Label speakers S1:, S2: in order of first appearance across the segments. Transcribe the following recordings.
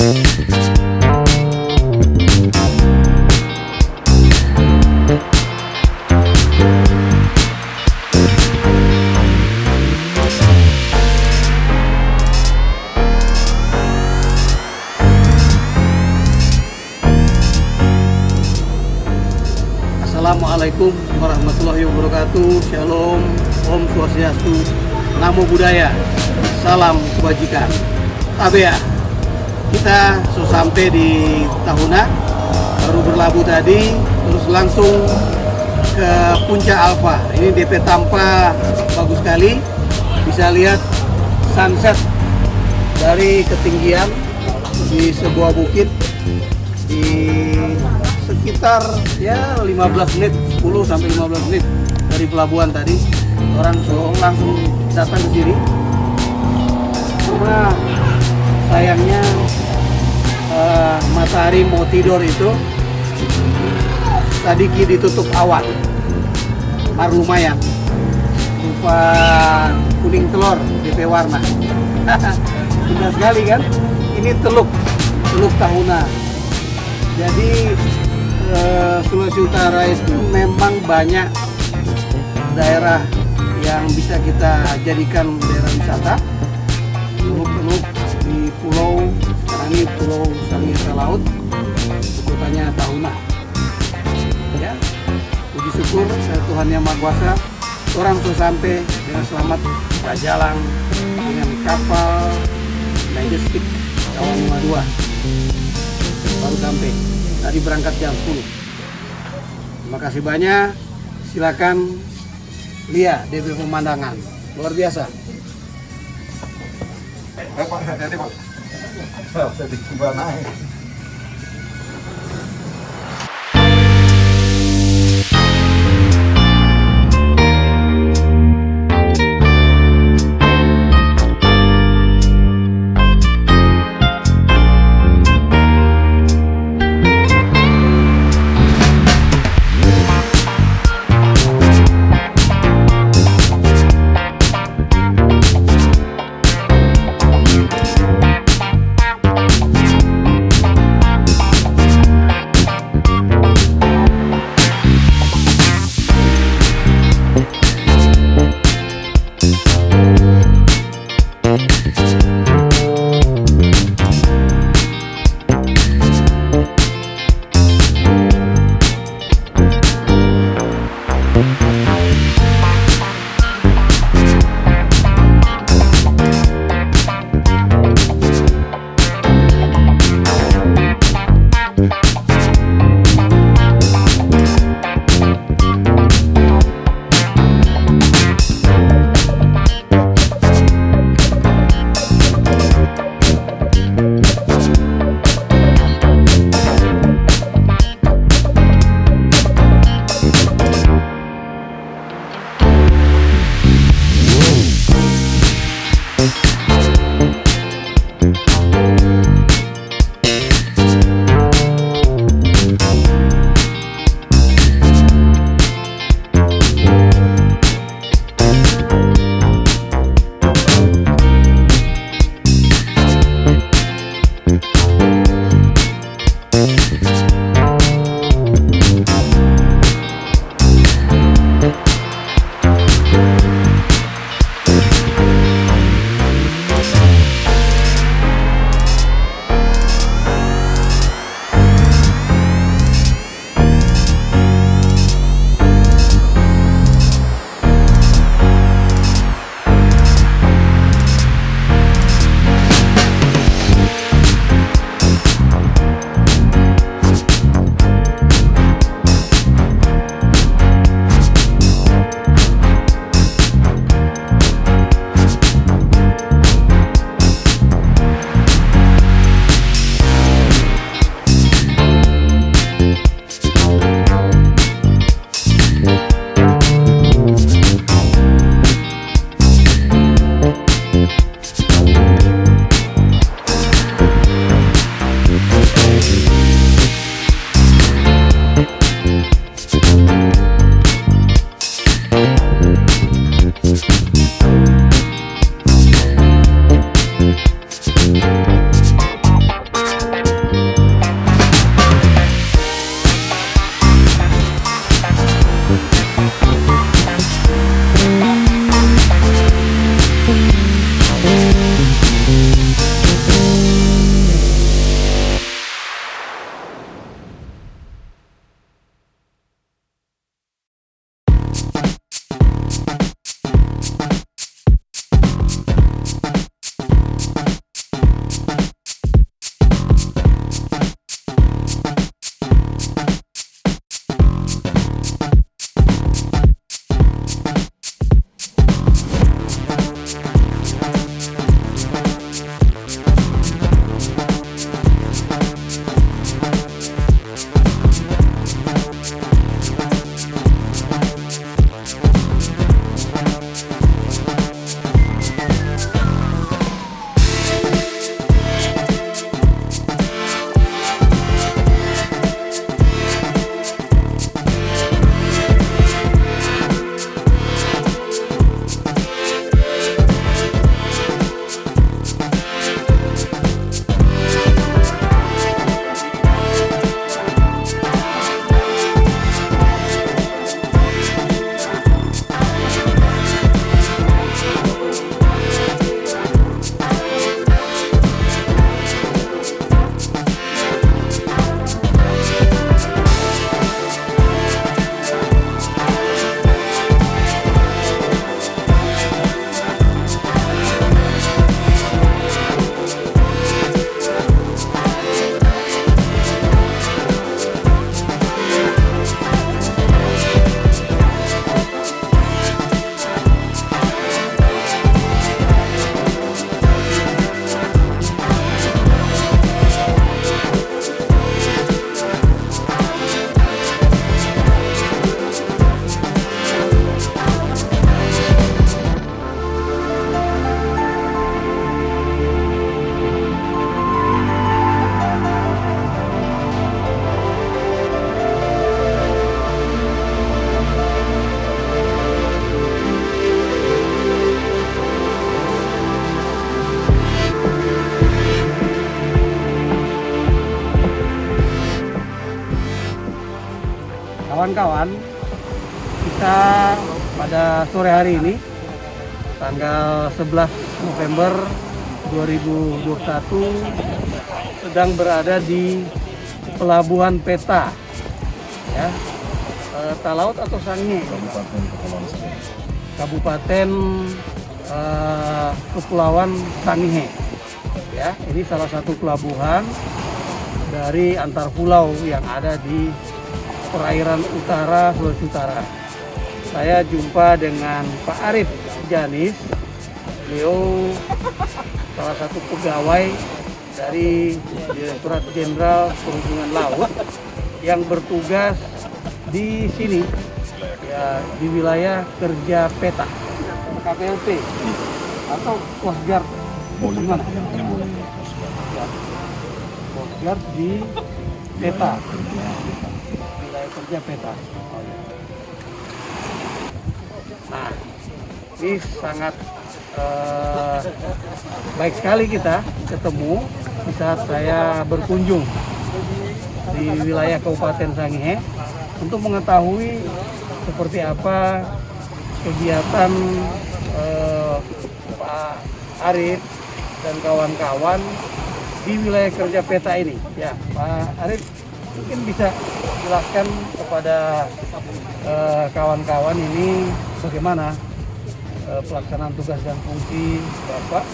S1: Assalamualaikum warahmatullahi wabarakatuh. Shalom, Om Swastiastu, Namo Buddhaya, salam kebajikan. Tabea, kita sampai di Tahuna, baru berlabuh tadi, terus langsung ke Puncak Alfa. Ini DP Tampa bagus sekali, bisa lihat sunset dari ketinggian di sebuah bukit di sekitar ya 15 menit, 10 sampai 15 menit dari pelabuhan tadi. Orang langsung datang ke sini. Cuma sayangnya matahari mau tidur itu tadi ditutup awan. Mar lumayan. Rupa kuning telur DP warna. Indah sekali kan? Ini teluk Tahuna. Jadi Sulawesi Utara itu memang banyak daerah yang bisa kita jadikan daerah wisata. Teluk-teluk di pulau, sekarang ini Pulau Samosir Laut, kotanya Tahuna. Ya, puji syukur Tuhan Yang Maha Kuasa, orang sudah sampai dengan selamat berjalan dengan kapal Majestic Kawan 52. Baru sampai. Tadi berangkat jam 10. Terima kasih banyak. Silakan lihat DP pemandangan. Luar biasa.
S2: Pak, hati-hati Pak. Jadi naik.
S1: kawan-kawan, kita pada sore hari ini tanggal 11 November 2021 sedang berada di Pelabuhan Peta, ya, Talaut atau Sangihe, Kabupaten Kepulauan Sangihe. Ya, ini salah satu pelabuhan dari antar pulau yang ada di perairan utara Sulawesi Utara. Saya jumpa dengan Pak Arif Janis, beliau salah satu pegawai dari Direktorat Jenderal Perhubungan Laut yang bertugas di sini, ya, di wilayah kerja Peta, KPLP atau Coast Guard. Gimana? Coast Guard di Peta, wilayah kerja Peta. Nah, ini sangat baik sekali kita ketemu di saat saya berkunjung di wilayah Kabupaten Sangihe untuk mengetahui seperti apa kegiatan Pak Arif dan kawan-kawan di wilayah kerja Peta ini. Ya, Pak Arif mungkin bisa jelaskan kepada kawan-kawan ini bagaimana pelaksanaan tugas dan fungsi Bapak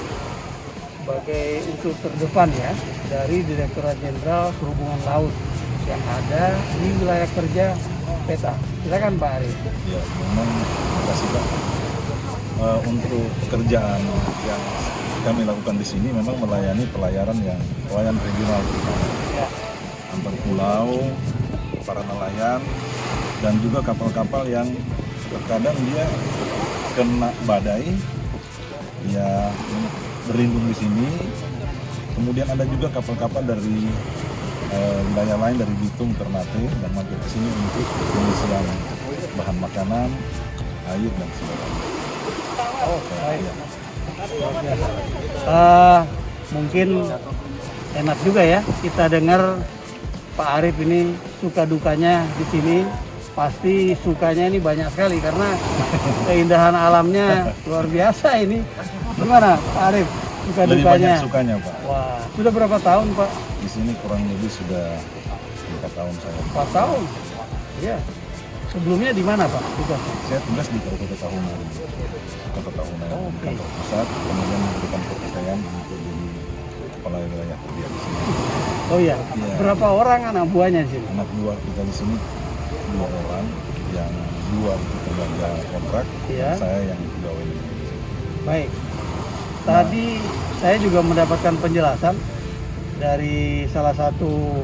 S1: sebagai unsur terdepan, ya, dari Direktorat Jenderal Perhubungan Laut yang ada di wilayah kerja Peta. Silakan Pak Arif.
S2: Ya, memang terima kasih Pak. Untuk pekerjaan yang kami lakukan di sini memang melayani pelayaran regional,
S1: Ya.
S2: antar pulau, para nelayan, dan juga kapal-kapal yang terkadang dia kena badai, dia berlindung di sini. Kemudian ada juga kapal-kapal dari wilayah lain, dari Bitung, Ternate, dan mampir ke sini untuk pengisian bahan makanan, air, dan sebagainya.
S1: Oh, baik. Mungkin enak juga ya kita dengar Pak Arif ini suka dukanya di sini. Pasti sukanya ini banyak sekali karena keindahan alamnya luar biasa ini. Gimana Pak Arif, suka
S2: Lebih
S1: dukanya?
S2: banyak sukanya Pak.
S1: Wah, sudah berapa tahun Pak?
S2: Di sini kurang lebih sudah 4 tahun saya.
S1: 4 tahun. Iya. Sebelumnya di mana Pak tugasnya?
S2: Saya tugas di Kota Tahunan. Kota Tahunan,
S1: Oh,
S2: di
S1: oke.
S2: kantor pusat, kemudian memberikan kepercayaan untuk jadi kepala wilayah kerja di sini.
S1: Oh iya.
S2: Iya.
S1: Berapa orang anak buahnya di sini?
S2: Anak buah kita di sini 2 orang, yang 2 itu tenaga kontrak,
S1: Iya.
S2: dan saya yang pegawai di sini.
S1: Baik. Tadi saya juga mendapatkan penjelasan dari salah satu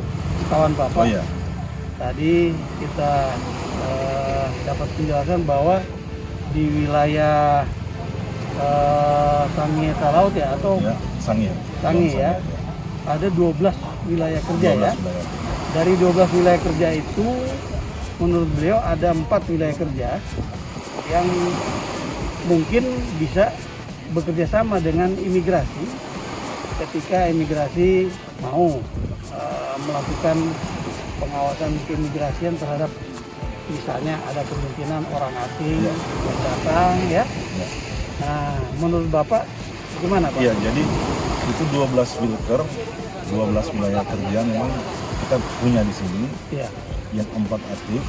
S1: kawan Bapak.
S2: Oh iya,
S1: Tadi kita dapat penjelasan bahwa di wilayah Sangihe Talaut, ya, atau
S2: ya, Sangihe.
S1: Sangihe, ya, ada 12 wilayah kerja,
S2: 12
S1: ya.
S2: wilayah.
S1: Dari 12 wilayah kerja itu, menurut beliau ada 4 wilayah kerja yang mungkin bisa bekerja sama dengan imigrasi ketika imigrasi mau melakukan pengawasan keimigrasian terhadap, misalnya ada kemungkinan orang asing
S2: Ya.
S1: yang datang, ya.
S2: Ya.
S1: Nah, menurut Bapak gimana Pak?
S2: Iya, jadi itu 12 filter, 12 wilayah kerja memang kita punya di sini,
S1: Ya.
S2: yang 4 aktif,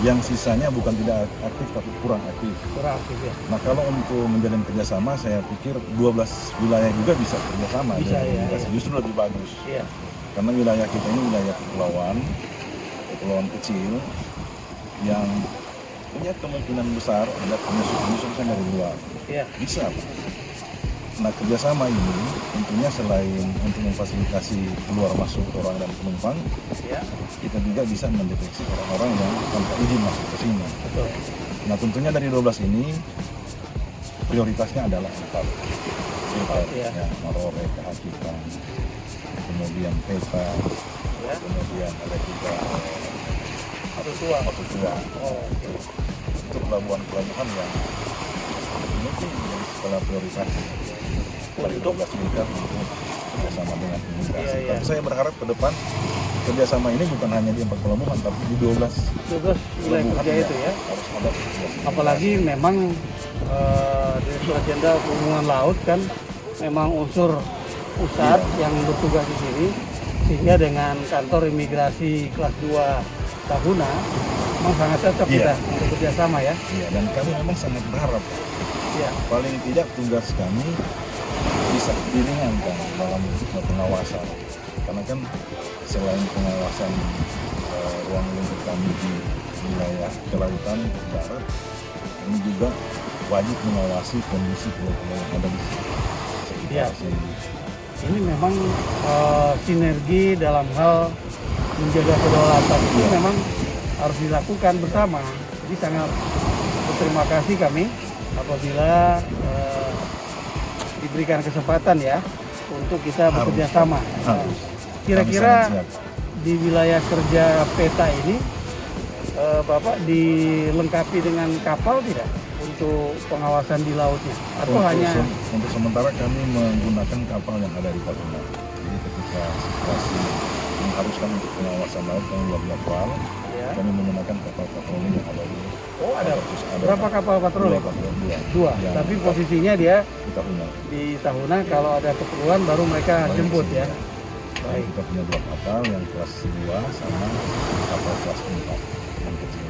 S2: yang sisanya bukan tidak aktif tapi kurang aktif.
S1: Kurang aktif, ya.
S2: Nah, kalau untuk menjalin kerjasama, saya pikir 12 wilayah juga bisa kerjasama.
S1: Bisa,
S2: dengan
S1: ya,
S2: imigrasi.
S1: ya.
S2: Justru lebih bagus.
S1: Iya.
S2: Karena wilayah kita ini wilayah kepulauan kecil, yang punya kemungkinan besar ada penyusup dari luar.
S1: Iya.
S2: Bisa, Pak. Nah, kerjasama ini tentunya selain untuk memfasilitasi keluar masuk orang dan penumpang,
S1: Ya.
S2: kita juga bisa mendeteksi orang-orang yang tanpa izin masuk ke sini.
S1: Betul.
S2: Nah, tentunya dari 12 ini prioritasnya adalah 4. Filter,
S1: ya.
S2: ya, Marore, Kehakitan, kemudian Peta,
S1: Ya.
S2: kemudian ada juga
S1: Satu tua.
S2: Batu Tua.
S1: Oh, oke.
S2: Itu pelabuhan-pelabuhan yang ini sih menjadi skala prioritas dari 12 filter untuk bersama dengan imigrasi.
S1: Iya, iya.
S2: Tapi saya berharap ke depan kerjasama ini bukan hanya di 4 pelabuhan, tapi di 12
S1: wilayah kerja itu ya.
S2: harus ada kerjasama.
S1: Apalagi memang Direktorat Jenderal Perhubungan Laut kan memang unsur pusat yang bertugas di sini, sehingga dengan kantor imigrasi kelas 2 Tahuna memang sangat cocok kita untuk kerjasama ya.
S2: Iya, dan kami memang sangat berharap
S1: Iya.
S2: paling tidak tugas kami bisa diringankan dalam pengawasan, karena kan selain pengawasan ruang lingkup kami di wilayah kelautan darat, kami juga wajib mengawasi kondisi pulau-pulau yang ada di sekitar sini.
S1: Ini memang sinergi dalam hal menjaga kedaulatan itu memang harus dilakukan bersama. Jadi sangat berterima kasih kami apabila diberikan kesempatan ya untuk kita bekerja sama. Kira-kira di wilayah kerja PETA ini Bapak dilengkapi dengan kapal tidak untuk pengawasan di lautnya? Atau
S2: untuk sementara kami menggunakan kapal yang ada di Tahuna. Jadi ketika situasi mengharuskan untuk pengawasan laut kami buat kapal, kami menggunakan kapal patroli yang ada di.
S1: Oh, ada berapa kapal patroli? Dua.
S2: Ya,
S1: tapi posisinya dia
S2: di Tahuna.
S1: Di Tahuna, kalau ada keperluan baru mereka jemput ya.
S2: Baik. Kita punya 2 kapal yang kelas 2 sama kapal kelas 4 yang kecil.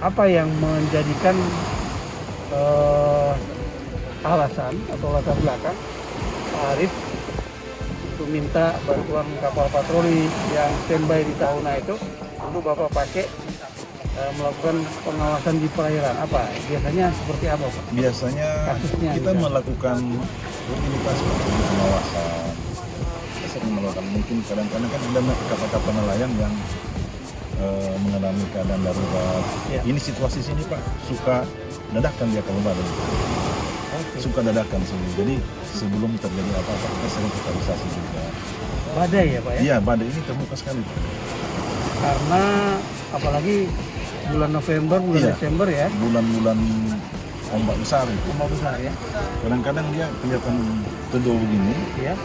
S1: Apa yang menjadikan alasan atau latar belakang Pak Arief untuk minta bantuan kapal patroli yang standby di Tahuna itu untuk Bapak pakai melakukan pengawasan di perairan? Apa biasanya seperti apa Pak?
S2: Biasanya
S1: kasusnya
S2: kita melakukan rutinitas pengawasan. Kita sering melakukan, mungkin kadang-kadang kan ada kapal-kapal nelayan yang mengalami keadaan darurat. Ini situasi sini Pak, suka dadakan dia kalau badai. Suka dadakan sini. Jadi sebelum terjadi apa-apa kita sering lokalisasi juga.
S1: Badai ya Pak ya?
S2: Iya, badai ini terbuka sekali Pak.
S1: Karena apalagi bulan November, bulan Desember ya.
S2: Bulan-bulan ombak besar itu.
S1: Ombak besar ya.
S2: Kadang-kadang dia kelihatan teduh begini,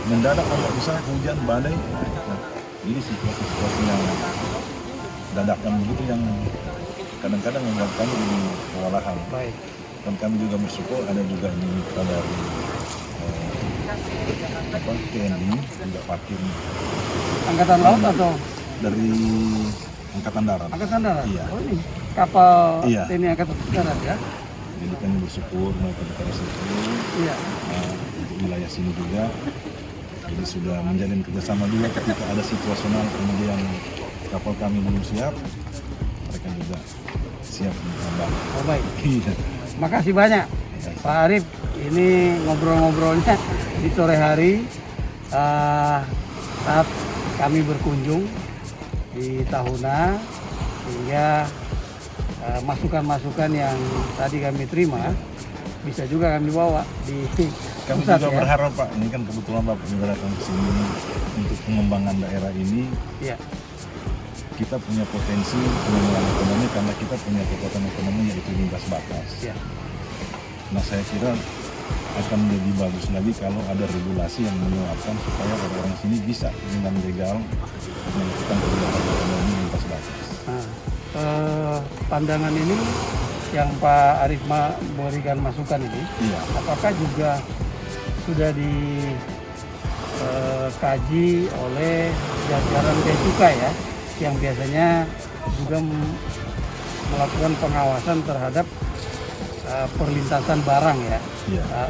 S2: mendadak ombak besar, hujan, badai. Nah, jadi situasi-situasi yang dadakan begitu yang kadang-kadang membuat kami jadi kewalahan.
S1: Baik.
S2: Dan kami juga bersyukur ada juga ini mitra dari TNI juga parkir.
S1: Angkatan Laut atau
S2: dari Angkatan Darat?
S1: Angkatan Darat?
S2: Iya.
S1: Oh ini kapal TNI Angkatan Darat ya?
S2: Jadi kami bersyukur mereka dari situ.
S1: Iya.
S2: Untuk wilayah sini juga. Jadi sudah menjalin kerjasama juga ketika ada situasional kemudian kapal kami belum siap, mereka juga siap membantu.
S1: Oh baik.
S2: Iya.
S1: Makasih banyak Pak Arief. Ini ngobrol-ngobrolnya di sore hari saat kami berkunjung di Tahuna, sehingga masukan-masukan yang tadi kami terima bisa juga kami bawa di
S2: kami
S1: pusat
S2: juga
S1: ya.
S2: berharap Pak, ini kan kebetulan Bapak juga datang ke sini untuk pengembangan daerah ini.
S1: Iya.
S2: Kita punya potensi pengembangan ekonomi karena kita punya kekuatan ekonomi yaitu lintas batas.
S1: Iya.
S2: Nah saya kira akan lebih bagus lagi kalau ada regulasi yang menguatkan supaya orang-orang sini bisa dengan legal melakukan kegiatan ekonomi lintas batas.
S1: Nah, pandangan ini yang Pak Arief memberikan masukan ini, apakah juga sudah dikaji oleh jajaran Bea Cukai ya, yang biasanya juga melakukan pengawasan terhadap perlintasan barang ya,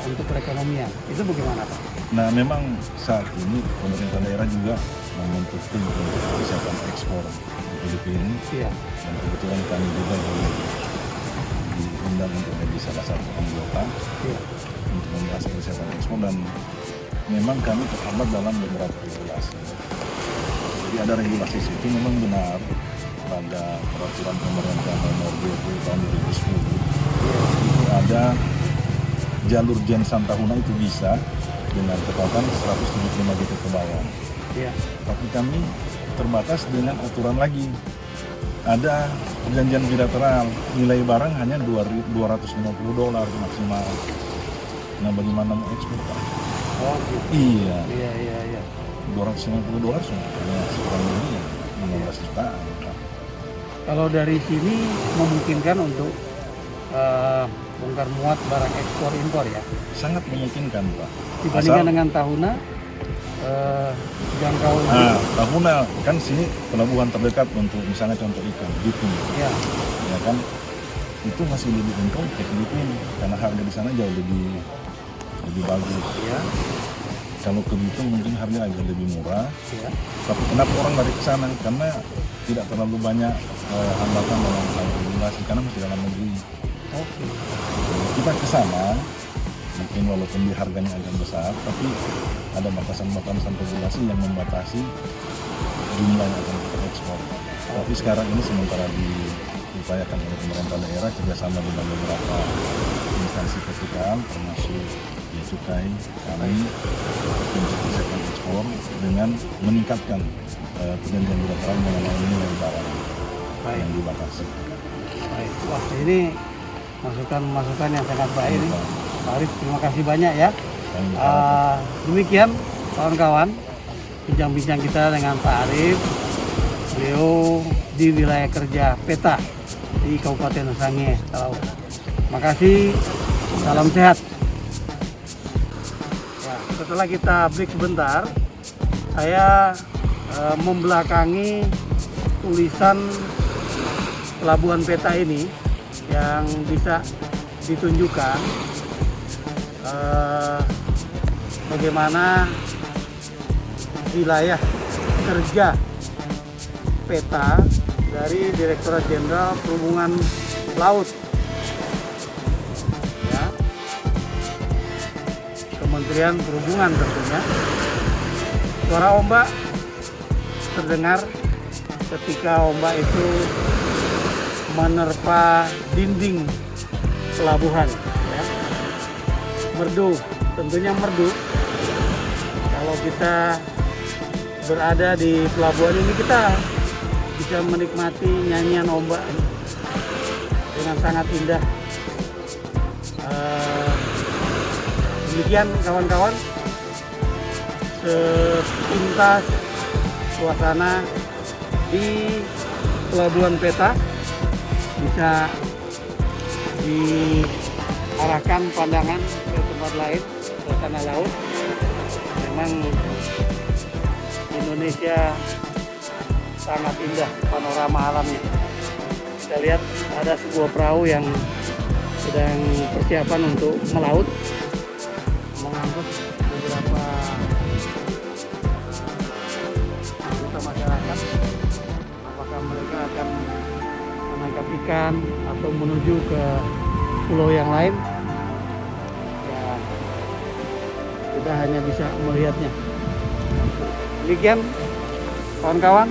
S1: untuk perekonomian. Itu bagaimana Pak?
S2: Nah memang saat ini pemerintah daerah juga membentuk tim untuk persiapan ekspor di Filipina. Dan kebetulan kami juga diundang untuk menjadi salah satu anggota untuk membahas persiapan ekspor, dan memang kami terhambat dalam beberapa regulasi. Jadi ada regulasi itu memang benar pada peraturan pemerintah nomor 20 tahun 2010 itu ada jalur Jensan Tahuna itu bisa dengan kecepatan 175 meter ke bawah. Tapi kami terbatas dengan aturan lagi. Ada perjanjian bilateral, nilai barang hanya $250 maksimal. Nah bagaimana mau ekspor Pak?
S1: Oh gitu.
S2: Iya.
S1: Iya.
S2: $250 sebenarnya sekarang ini ya. 15 jutaan.
S1: Kalau dari sini memungkinkan untuk bongkar muat barang ekspor impor ya,
S2: Sangat memungkinkan Pak.
S1: dibandingkan dengan Tahuna jangkauan.
S2: Nah, Tahuna kan sini pelabuhan terdekat untuk misalnya contoh ikan, Bitung,
S1: Ya,
S2: ya kan, itu masih lebih untung ke Filipina karena harga di sana jauh lebih bagus.
S1: ya,
S2: Kalau ke Bitung mungkin harga agak lebih murah,
S1: ya.
S2: tapi kenapa orang lari ke sana? Karena tidak terlalu banyak hambatan dalam hal regulasi karena masih dalam negeri.
S1: Oke.
S2: Kita ke sana mungkin walaupun di harganya agak besar, tapi ada batasan-batasan regulasi yang membatasi jumlah yang akan kita ekspor. Tapi sekarang ini sementara diupayakan oleh pemerintah daerah kerjasama dengan beberapa instansi vertikal termasuk bea cukai kami untuk bisa ekspor dengan meningkatkan perjanjian bilateral mengenai nilai barang
S1: Baik.
S2: yang dibatasi.
S1: Baik. Wah, ini masukan-masukan yang sangat baik nih. Pak Arif, terima kasih banyak ya.
S2: Kami
S1: Demikian kawan-kawan bincang-bincang kita dengan Pak Arif. Beliau di wilayah kerja PETA di Kabupaten Sangihe, Talaut. Makasih, salam sehat. Ya, setelah kita break sebentar, saya membelakangi tulisan pelabuhan PETA ini yang bisa ditunjukkan bagaimana wilayah kerja PETA dari Direktorat Jenderal Perhubungan Laut, ya, Kementerian Perhubungan tentunya. Suara ombak terdengar ketika ombak itu menerpa dinding pelabuhan, ya. Merdu, tentunya merdu. Kalau kita berada di pelabuhan ini, kita bisa menikmati nyanyian ombak dengan sangat indah. Demikian kawan-kawan, sepintas suasana di pelabuhan PETA. Bisa diarahkan pandangan ke tempat lain, ke tanah laut. Memang Indonesia sangat indah panorama alamnya. Kita lihat ada sebuah perahu yang sedang persiapan untuk melaut, mengangkut beberapa anggota masyarakat. Apakah mereka akan menangkap ikan atau menuju ke pulau yang lain? Ya, kita hanya bisa melihatnya. Demikian kawan-kawan,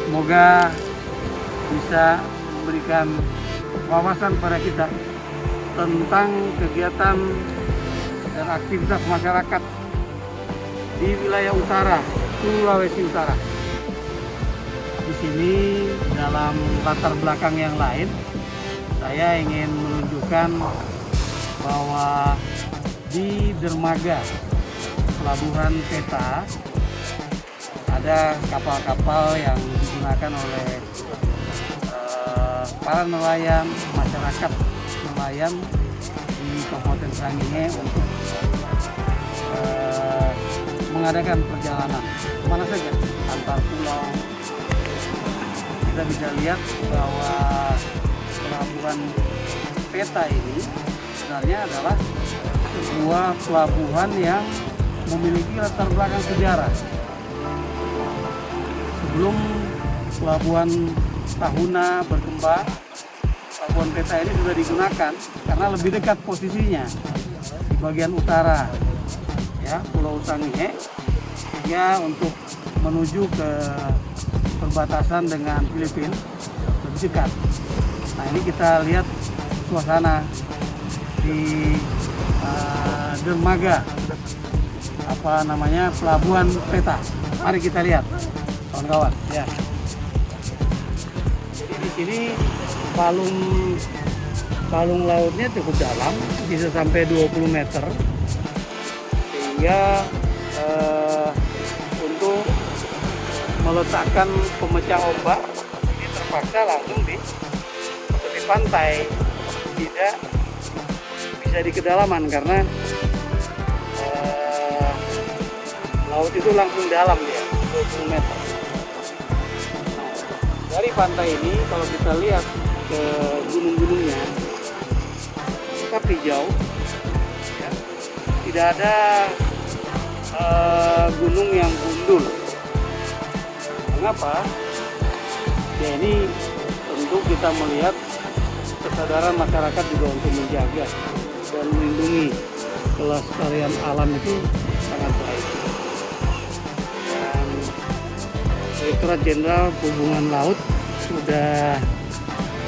S1: semoga bisa memberikan wawasan pada kita tentang kegiatan dan aktivitas masyarakat di wilayah utara Sulawesi Utara. Di sini dalam latar belakang yang lain, saya ingin menunjukkan bahwa di dermaga pelabuhan PETA ada kapal-kapal yang digunakan oleh para nelayan, masyarakat nelayan di Kabupaten Sangihe untuk mengadakan perjalanan kemana saja antar pulau. Kita bisa lihat bahwa pelabuhan PETA ini sebenarnya adalah sebuah pelabuhan yang memiliki latar belakang sejarah. Sebelum pelabuhan Tahuna berkembang, pelabuhan PETA ini sudah digunakan karena lebih dekat posisinya di bagian utara, ya, Pulau Sangihe, sehingga untuk menuju ke perbatasan dengan Filipina lebih dekat. Nah, ini kita lihat suasana di dermaga pelabuhan PETA. Mari kita lihat, kawan-kawan, ya. Jadi di sini palung lautnya cukup dalam, bisa sampai 20 meter, sehingga untuk meletakkan pemecah ombak, ini terpaksa langsung di tepi pantai, tidak bisa di kedalaman karena laut itu langsung dalam ya, 20 meter. Nah, dari pantai ini kalau kita lihat ke gunung-gunungnya, tetap hijau, ya. Tidak ada gunung yang gundul. Mengapa? Ya ini tentu kita melihat kesadaran masyarakat juga untuk menjaga dan melindungi kelestarian alam itu sangat baik. Dan Direktorat Jenderal Perhubungan Laut sudah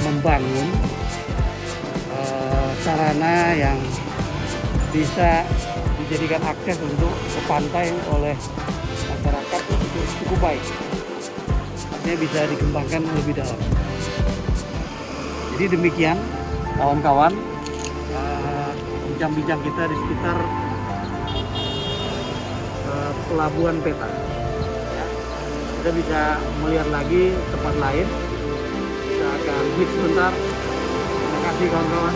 S1: membangun sarana yang bisa dijadikan akses untuk ke pantai oleh masyarakat itu cukup baik. Artinya bisa dikembangkan lebih dalam. Jadi demikian kawan-kawan, bincang-bincang kita di sekitar Pelabuhan Peta. Ya. Kita bisa melihat lagi tempat lain. Kita akan break sebentar. Terima kasih kawan-kawan.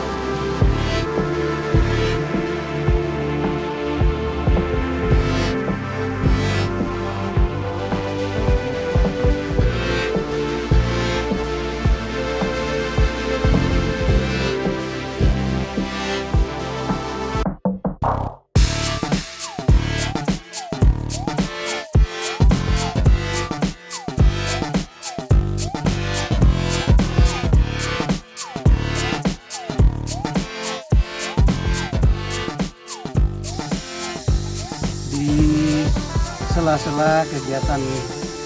S1: Sela-sela kegiatan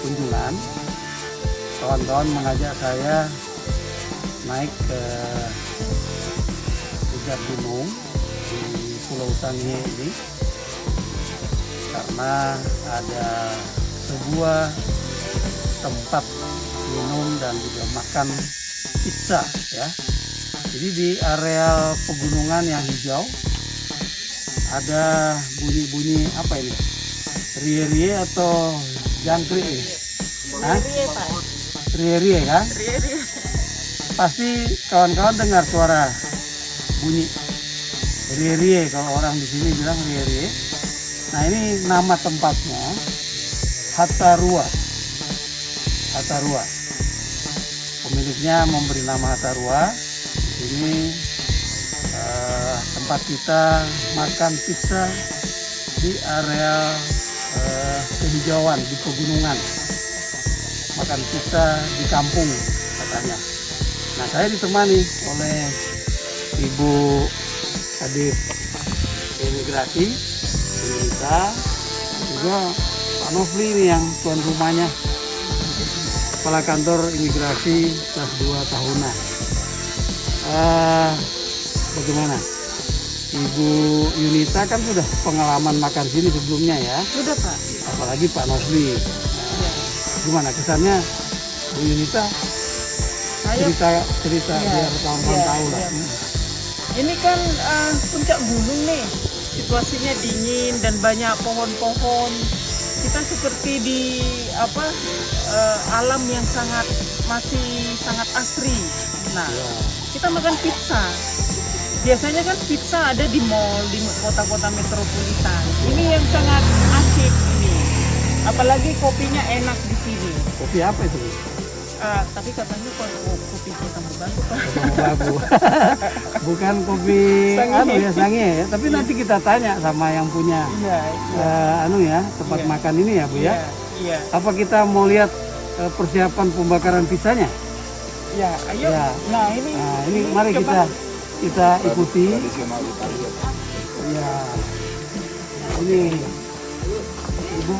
S1: kunjungan, kawan-kawan mengajak saya naik ke puncak gunung di Pulau Sangihe ini karena ada sebuah tempat minum dan juga makan pizza ya. Jadi di areal pegunungan yang hijau ada bunyi-bunyi apa ini? Rie-rie atau jangkrik ini?
S3: Rie-rie, Pak.
S1: Rie-rie kan?
S3: Rie-rie.
S1: Pasti kawan-kawan dengar suara bunyi rie-rie, kalau orang di sini bilang rie-rie. Nah ini nama tempatnya Hatarua. Hatarua. Pemiliknya memberi nama Hatarua. Ini tempat kita makan pizza di area kehijauan di pegunungan, makan pizza di kampung katanya. Nah saya ditemani oleh Ibu Kadif Imigrasi Indonesia, juga Pak Nofli ini yang tuan rumahnya, Kepala Kantor Imigrasi kelas 2 tahunan. Bagaimana? Ibu Yunita kan sudah pengalaman makan sini sebelumnya ya.
S3: Sudah, Pak.
S1: Apalagi Pak Nofli. Gimana kesannya Bu Yunita? Cerita biar kawan-kawan tahu lah.
S3: Ini kan puncak gunung nih. Situasinya dingin dan banyak pohon-pohon. Kita seperti di alam yang masih sangat asri. Nah, kita makan pizza. Biasanya kan pizza ada di mall, di kota-kota metropolitan. Ini yang sangat asik ini. Apalagi kopinya enak di sini.
S1: Kopi apa itu?
S3: Tapi katanya kopi Kota Merbabu, Pak.
S1: Merbabu. Bukan kopi Sangihe ya. Tapi nanti kita tanya sama yang punya tempat makan ini ya Bu ya.
S3: Iya.
S1: Apa kita mau lihat persiapan pembakaran pizzanya?
S3: Ya, ayo.
S1: Ya.
S3: Nah ini
S1: mari
S3: coba.
S1: kita ikuti. Ya. Ini Ibu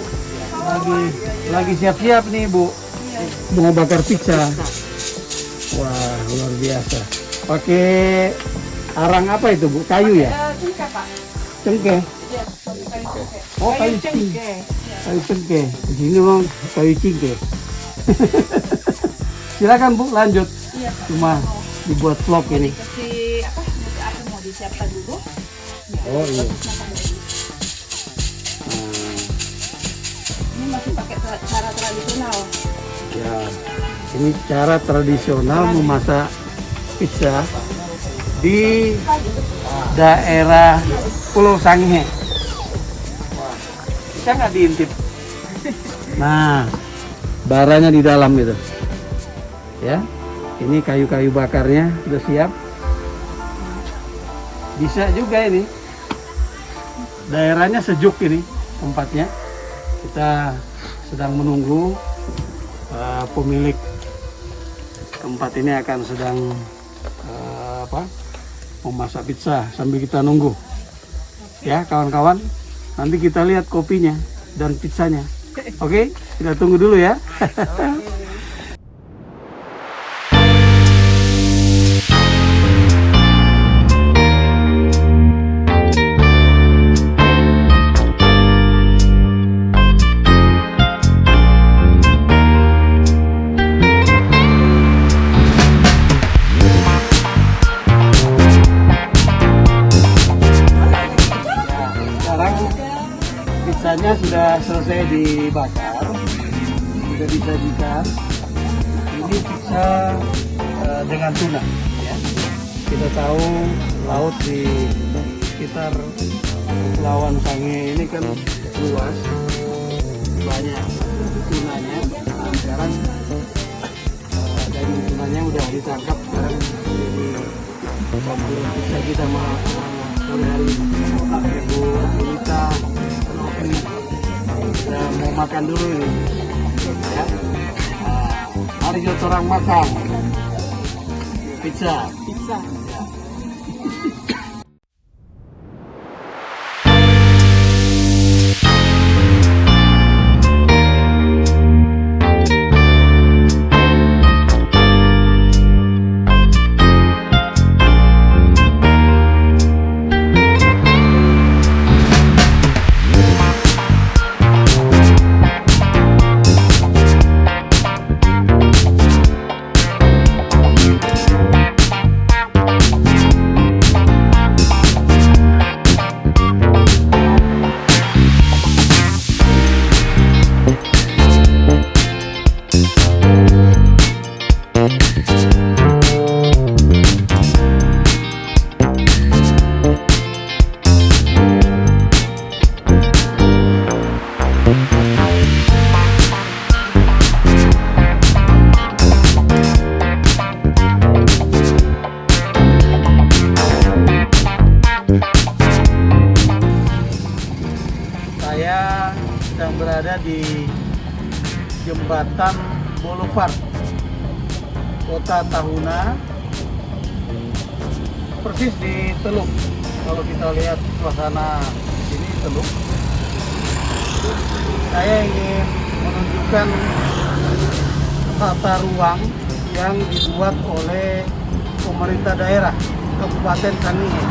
S1: lagi siap-siap nih Bu. Mau bakar pizza. Wah, luar biasa. Pakai arang apa itu Bu? Kayu ya?
S3: Cengkeh, Pak.
S1: Cengkeh.
S3: Iya, kayu cengkeh.
S1: Oh, kayu
S3: cengkeh.
S1: Kayu cengkeh. Di sini memang kayu cengkeh. Silakan Bu, lanjut.
S3: Iya, Pak.
S1: Cuma dibuat vlog ini.
S3: Kasih apa mau disiapkan dulu?
S1: Oh iya.
S3: Ini masih pakai cara tradisional.
S1: Ya, ini cara tradisional memasak pizza di daerah Pulau Sangihe. Bisa nggak diintip? Nah, baranya di dalam itu. Ya, ini kayu-kayu bakarnya udah siap. Bisa juga ini. Daerahnya sejuk ini tempatnya. Kita sedang menunggu pemilik tempat ini akan sedang memasak pizza sambil kita nunggu. Ya kawan-kawan, nanti kita lihat kopinya dan pizzanya. Oke, kita tunggu dulu ya. Pizzanya sudah selesai dibakar, sudah disajikan. Ini pizza dengan tuna. Ya. Kita tahu laut di sekitar Kepulauan Sangihe ini kan luas, banyak tunanya. Nah, sekarang daging tunanya udah ditangkap, sekarang jadi pembuat pizza kita sore hari ini. Ibu Anita kita mau makan dulu ini ya. Mari kita orang makan pizza. Ya. Saya sedang berada di Jembatan Boulevard Kota Tahuna, persis di Teluk. Kalau kita lihat suasana ini Teluk, saya ingin menunjukkan tata ruang yang dibuat oleh pemerintah daerah Kabupaten Sangihe,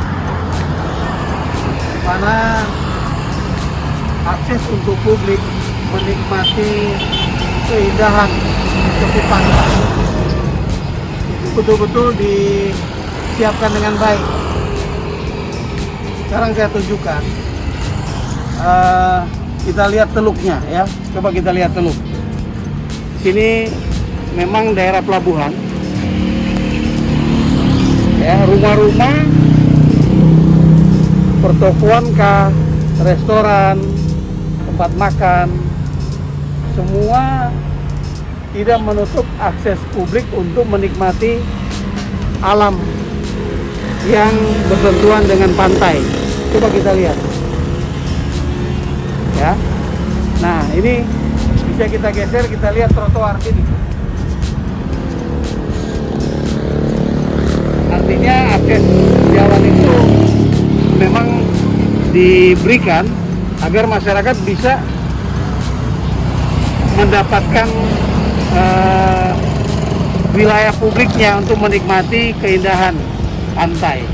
S1: di mana akses untuk publik menikmati keindahan tepi pantai itu betul-betul disiapkan dengan baik. Sekarang saya tunjukkan, kita lihat teluknya ya. Coba kita lihat teluk. Sini memang daerah pelabuhan. Ya, rumah-rumah, pertokoan kah, restoran, tempat makan, semua tidak menutup akses publik untuk menikmati alam yang bersentuhan dengan pantai. Coba kita lihat ya. Nah, ini bisa kita geser, kita lihat trotoar sini. Artinya akses jalan itu memang diberikan agar masyarakat bisa mendapatkan wilayah publiknya untuk menikmati keindahan pantai.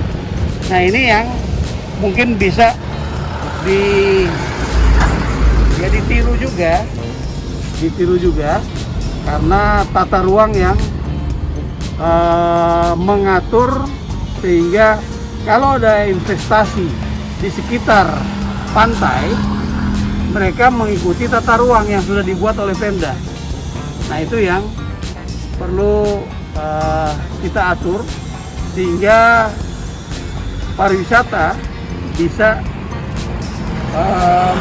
S1: Nah, ini yang mungkin bisa ditiru juga karena tata ruang yang mengatur sehingga kalau ada investasi di sekitar pantai mereka mengikuti tata ruang yang sudah dibuat oleh Pemda. Nah itu yang perlu kita atur sehingga pariwisata bisa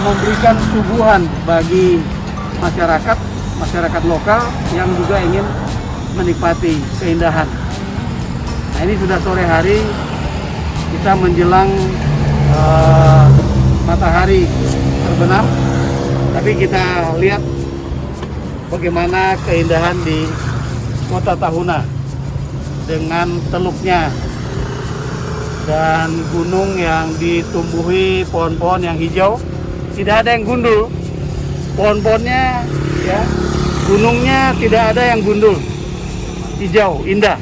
S1: memberikan suguhan bagi masyarakat lokal yang juga ingin menikmati keindahan. Nah ini sudah sore hari, kita menjelang matahari terbenam, tapi kita lihat bagaimana keindahan di Kota Tahuna dengan teluknya dan gunung yang ditumbuhi pohon-pohon yang hijau, tidak ada yang gundul. Pohon-pohonnya, ya, gunungnya tidak ada yang gundul, hijau, indah.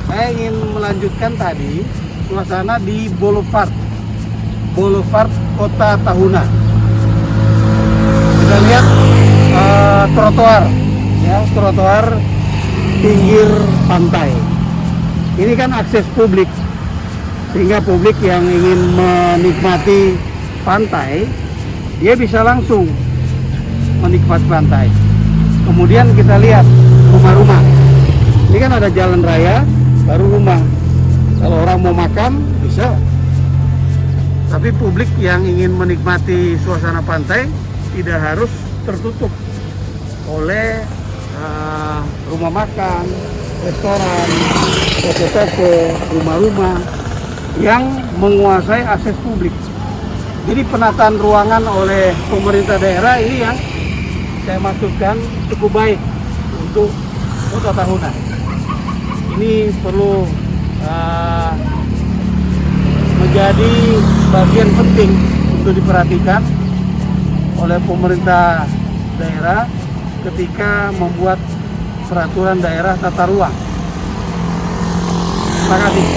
S1: Saya ingin melanjutkan tadi suasana di Boulevard Kota Tahuna. Kita lihat trotoar, ya, trotoar pinggir pantai. Ini kan akses publik, sehingga publik yang ingin menikmati pantai, dia bisa langsung menikmati pantai. Kemudian kita lihat rumah-rumah. Ini kan ada jalan raya, baru rumah. Kalau orang mau makan, bisa. Tapi publik yang ingin menikmati suasana pantai tidak harus tertutup oleh rumah makan, restoran, toko-toko, rumah-rumah yang menguasai akses publik. Jadi penataan ruangan oleh pemerintah daerah ini yang saya maksudkan cukup baik untuk Kota Tahuna. Ini perlu menjadi bagian penting untuk diperhatikan oleh pemerintah daerah ketika membuat peraturan daerah tata ruang. Terima kasih.